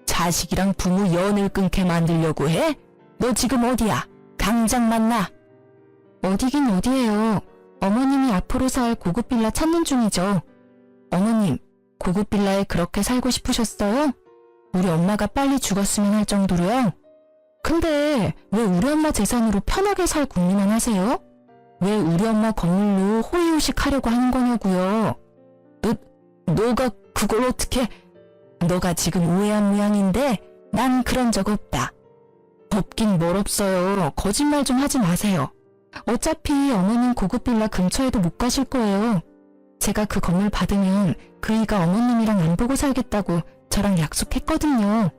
자식이랑 부모 연을 끊게 만들려고 해? 너 지금 어디야? 당장 만나. 어디긴 어디예요. 어머님이 앞으로 살 고급 빌라 찾는 중이죠. 어머님, 고급 빌라에 그렇게 살고 싶으셨어요? 우리 엄마가 빨리 죽었으면 할 정도로요? 근데 왜 우리 엄마 재산으로 편하게 살 궁리만 하세요? 왜 우리 엄마 건물로 호의호식 하려고 하는 거냐고요? 너가 그걸 어떻게... 너가 지금 오해한 모양인데 난 그런 적 없다. 없긴 뭘 없어요. 거짓말 좀 하지 마세요. 어차피 어머님 고급 빌라 근처에도 못 가실 거예요. 제가 그 건물 받으면 그이가 어머님이랑 안 보고 살겠다고 저랑 약속했거든요.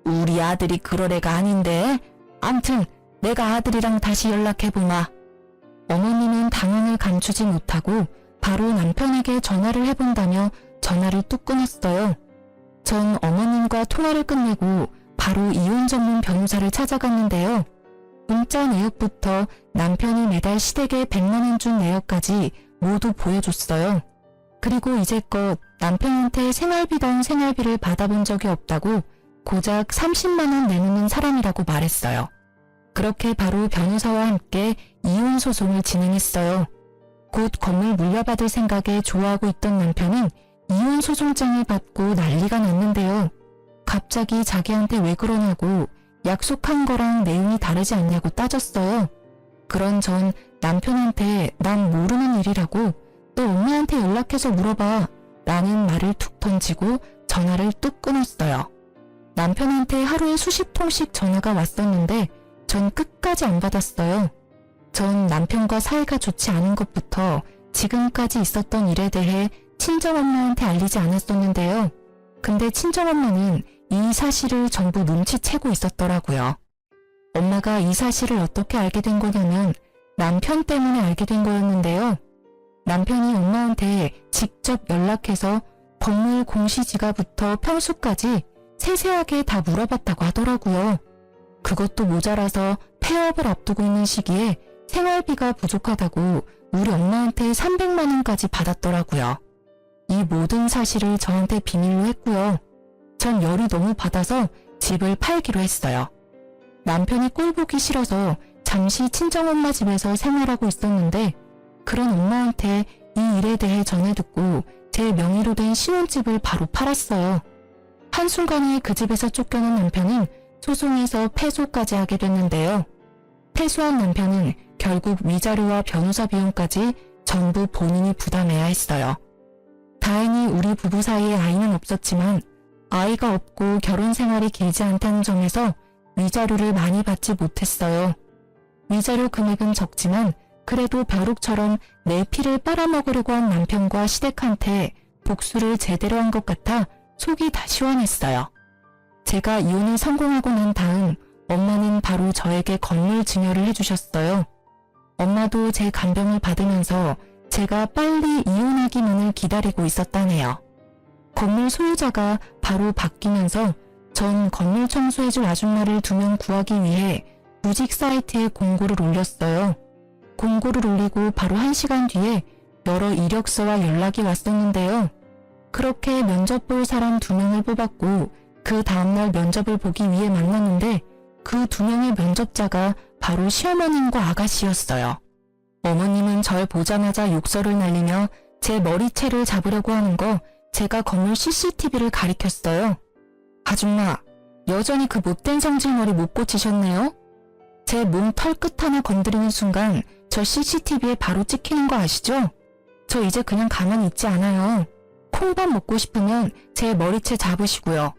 우리 아들이 그럴 애가 아닌데. 암튼 내가 아들이랑 다시 연락해보마. 어머님은 당황을 감추지 못하고 바로 남편에게 전화를 해본다며 전화를 뚝 끊었어요. 전 어머님과 통화를 끝내고 바로 이혼 전문 변호사를 찾아갔는데요. 문자 내역부터 남편이 매달 시댁에 100만 원 준 내역까지 모두 보여줬어요. 그리고 이제껏 남편한테 생활비던 생활비를 받아본 적이 없다고 고작 30만 원 내놓는 사람이라고 말했어요. 그렇게 바로 변호사와 함께 이혼 소송을 진행했어요. 곧 건물 물려받을 생각에 좋아하고 있던 남편은 이혼 소송장을 받고 난리가 났는데요. 갑자기 자기한테 왜 그러냐고 약속한 거랑 내용이 다르지 않냐고 따졌어요. 그런 전 남편한테 난 모르는 일이라고 너 엄마한테 연락해서 물어봐 라는 말을 툭 던지고 전화를 뚝 끊었어요. 남편한테 하루에 수십 통씩 전화가 왔었는데 전 끝까지 안 받았어요. 전 남편과 사이가 좋지 않은 것부터 지금까지 있었던 일에 대해 친정엄마한테 알리지 않았었는데요. 근데 친정엄마는 이 사실을 전부 눈치채고 있었더라고요. 엄마가 이 사실을 어떻게 알게 된 거냐면 남편 때문에 알게 된 거였는데요. 남편이 엄마한테 직접 연락해서 건물 공시지가부터 평수까지 세세하게 다 물어봤다고 하더라고요. 그것도 모자라서 폐업을 앞두고 있는 시기에 생활비가 부족하다고 우리 엄마한테 300만 원까지 받았더라고요. 이 모든 사실을 저한테 비밀로 했고요. 전 열이 너무 받아서 집을 팔기로 했어요. 남편이 꼴 보기 싫어서 잠시 친정엄마 집에서 생활하고 있었는데 그런 엄마한테 이 일에 대해 전해 듣고 제 명의로 된 신혼집을 바로 팔았어요. 한순간에 그 집에서 쫓겨난 남편은 소송에서 패소까지 하게 됐는데요. 패소한 남편은 결국 위자료와 변호사 비용까지 전부 본인이 부담해야 했어요. 다행히 우리 부부 사이에 아이는 없었지만 아이가 없고 결혼 생활이 길지 않다는 점에서 위자료를 많이 받지 못했어요. 위자료 금액은 적지만 그래도 벼룩처럼 내 피를 빨아먹으려고 한 남편과 시댁한테 복수를 제대로 한 것 같아 속이 다 시원했어요. 제가 이혼을 성공하고 난 다음 엄마는 바로 저에게 건물 증여를 해주셨어요. 엄마도 제 간병을 받으면서 제가 빨리 이혼하기만을 기다리고 있었다네요. 건물 소유자가 바로 바뀌면서 전 건물 청소해줄 아줌마를 2명 구하기 위해 구직 사이트에 공고를 올렸어요. 공고를 올리고 바로 1시간 뒤에 여러 이력서와 연락이 왔었는데요. 그렇게 면접 볼 사람 2명을 뽑았고 그 다음날 면접을 보기 위해 만났는데 그 2명의 면접자가 바로 시어머님과 아가씨였어요. 어머님은 절 보자마자 욕설을 날리며 제 머리채를 잡으려고 하는 거 제가 건물 CCTV를 가리켰어요. 아줌마, 여전히 그 못된 성질머리 못 고치셨네요? 제 몸 털끝 하나 건드리는 순간 저 CCTV에 바로 찍히는 거 아시죠? 저 이제 그냥 가만히 있지 않아요. 콩밥 먹고 싶으면 제 머리채 잡으시고요.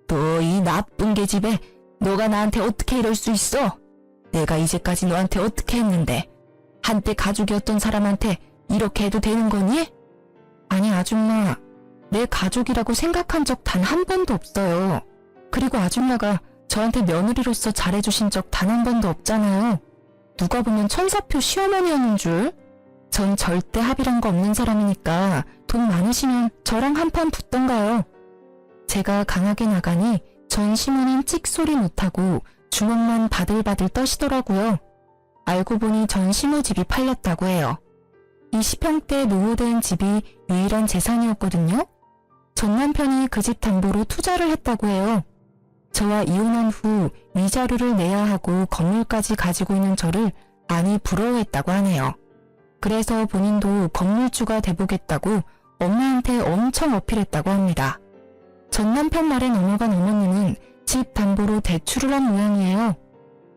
또 이 나쁜 계집애, 너가 나한테 어떻게 이럴 수 있어? 내가 이제까지 너한테 어떻게 했는데 한때 가족이었던 사람한테 이렇게 해도 되는 거니? 아니 아줌마, 내 가족이라고 생각한 적 단 한 번도 없어요. 그리고 아줌마가 저한테 며느리로서 잘해주신 적 단 한 번도 없잖아요. 누가 보면 천사표 시어머니였는 줄? 전 절대 합의란 거 없는 사람이니까 돈 많으시면 저랑 한판 붙던가요. 제가 강하게 나가니 전 시모는 찍소리 못하고 주먹만 바들바들 떠시더라고요. 알고 보니 전 시모 집이 팔렸다고 해요. 20평대 노후된 집이 유일한 재산이었거든요. 전 남편이 그 집 담보로 투자를 했다고 해요. 저와 이혼한 후 위자료를 내야 하고 건물까지 가지고 있는 저를 많이 부러워했다고 하네요. 그래서 본인도 건물주가 돼보겠다고 엄마한테 엄청 어필했다고 합니다. 전 남편 말에 넘어간 어머님은 집 담보로 대출을 한 모양이에요.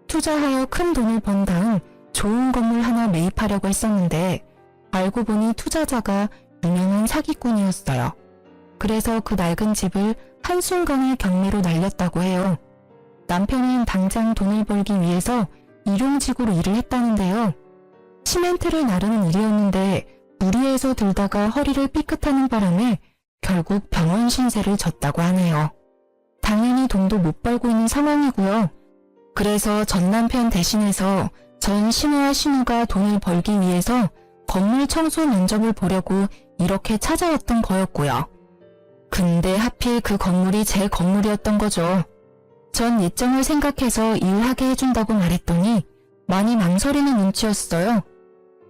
투자하여 큰 돈을 번 다음 좋은 건물 하나 매입하려고 했었는데 알고 보니 투자자가 유명한 사기꾼이었어요. 그래서 그 낡은 집을 한순간에 경매로 날렸다고 해요. 남편은 당장 돈을 벌기 위해서 일용직으로 일을 했다는데요. 시멘트를 나르는 일이었는데 무리해서 들다가 허리를 삐끗하는 바람에 결국 병원 신세를 졌다고 하네요. 당연히 돈도 못 벌고 있는 상황이고요. 그래서 전 남편 대신해서 전 신우와 신우가 돈을 벌기 위해서 건물 청소 면접을 보려고 이렇게 찾아왔던 거였고요. 근데 하필 그 건물이 제 건물이었던 거죠. 전 예정을 생각해서 일하게 해준다고 말했더니 많이 망설이는 눈치였어요.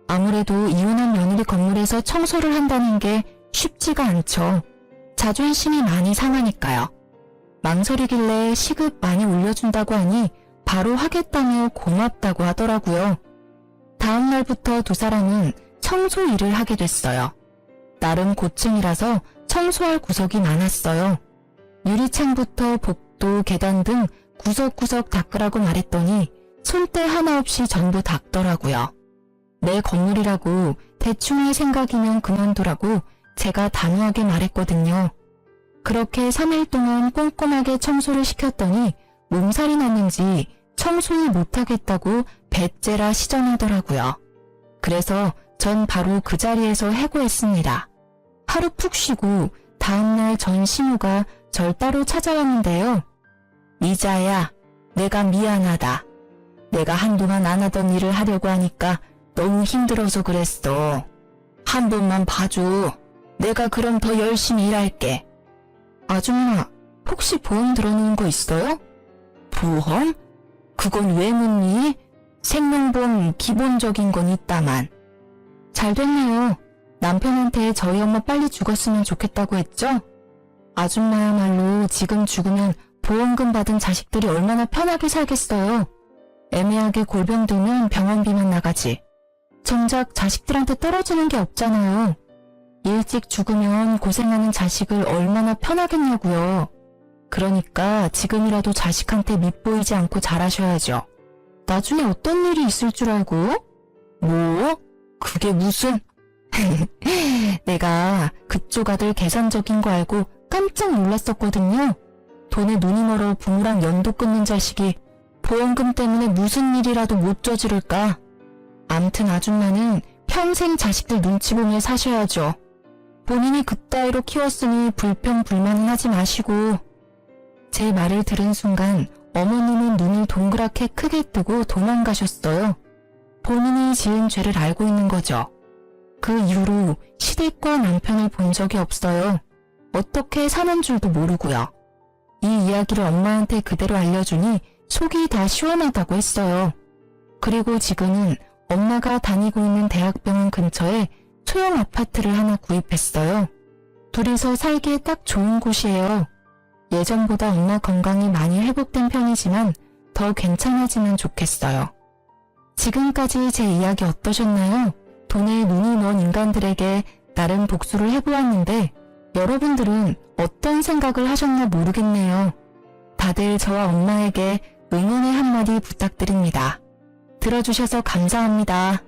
아무래도 이혼한 며느리 건물에서 청소를 한다는 게 쉽지가 않죠. 자존심이 많이 상하니까요. 망설이길래 시급 많이 올려준다고 하니 바로 하겠다며 고맙다고 하더라고요. 다음 날부터 두 사람은 청소 일을 하게 됐어요. 나름 고층이라서 청소할 구석이 많았어요. 유리창부터 복도, 계단 등 구석구석 닦으라고 말했더니 손때 하나 없이 전부 닦더라고요. 내 건물이라고 대충 할 생각이면 그만두라고 제가 단호하게 말했거든요. 그렇게 3일 동안 꼼꼼하게 청소를 시켰더니 몸살이 났는지 청소를 못하겠다고 배째라 시전하더라고요. 그래서 전 바로 그 자리에서 해고했습니다. 하루 푹 쉬고 다음날 전 시누가 절 따로 찾아왔는데요. 미자야, 내가 미안하다. 내가 한동안 안 하던 일을 하려고 하니까 너무 힘들어서 그랬어. 한 번만 봐줘. 내가 그럼 더 열심히 일할게. 아줌마, 혹시 보험 들어놓은 거 있어요? 보험? 그건 왜 묻니? 생명보험 기본적인 건 있다만. 잘 됐네요. 남편한테 저희 엄마 빨리 죽었으면 좋겠다고 했죠? 아줌마야말로 지금 죽으면 보험금 받은 자식들이 얼마나 편하게 살겠어요. 애매하게 골병 들면 병원비만 나가지. 정작 자식들한테 떨어지는 게 없잖아요. 일찍 죽으면 고생하는 자식을 얼마나 편하겠냐고요. 그러니까 지금이라도 자식한테 밉보이지 않고 잘하셔야죠. 나중에 어떤 일이 있을 줄 알고? 뭐? 그게 무슨? 내가 그쪽 아들 계산적인 거 알고 깜짝 놀랐었거든요. 돈에 눈이 멀어 부모랑 연도 끊는 자식이 보험금 때문에 무슨 일이라도 못 저지를까? 암튼 아줌마는 평생 자식들 눈치 보며 사셔야죠. 본인이 그따위로 키웠으니 불평불만은 하지 마시고. 제 말을 들은 순간 어머님은 눈을 동그랗게 크게 뜨고 도망가셨어요. 본인이 지은 죄를 알고 있는 거죠. 그 이후로 시댁과 남편을 본 적이 없어요. 어떻게 사는 줄도 모르고요. 이 이야기를 엄마한테 그대로 알려주니 속이 다 시원하다고 했어요. 그리고 지금은 엄마가 다니고 있는 대학병원 근처에 소형 아파트를 하나 구입했어요. 둘이서 살기에 딱 좋은 곳이에요. 예전보다 엄마 건강이 많이 회복된 편이지만 더 괜찮아지면 좋겠어요. 지금까지 제 이야기 어떠셨나요? 돈에 눈이 먼 인간들에게 나름 복수를 해보았는데 여러분들은 어떤 생각을 하셨나 모르겠네요. 다들 저와 엄마에게 응원의 한마디 부탁드립니다. 들어주셔서 감사합니다.